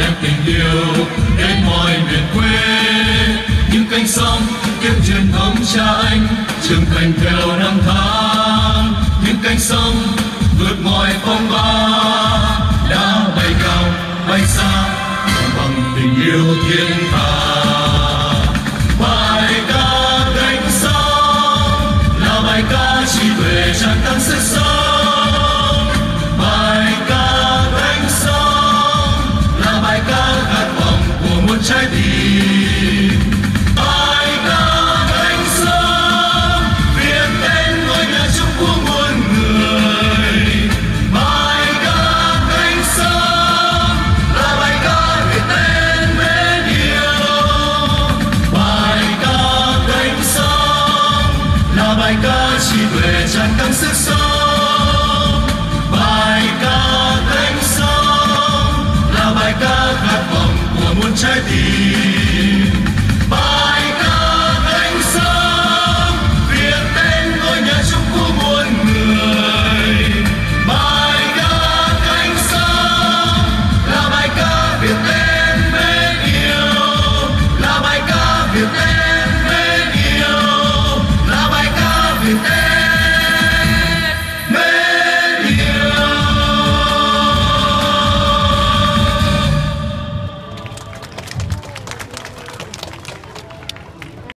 đem tình yêu đến mọi miền quê. Những cánh sông kiếp truyền thống cha anh trưởng thành theo năm tháng. Những cánh sông vượt mọi phong ba đã bay cao bay xa bằng tình yêu thiên tha. Bài ca cánh sông là bài ca trí tuệ tràn tăng sức sống. Bài ca cánh sông là bài ca khát vọng của một trái tim. Bài ca cánh sông viết tên ngôi nhà chung của muôn người. Bài ca cánh sông là bài ca viết tên mến yêu. Bài ca cánh sông là bài ca trí tuệ tràn tăng sức sống. Bài ca cánh sông là bài ca khát vọng của muôn trái tim.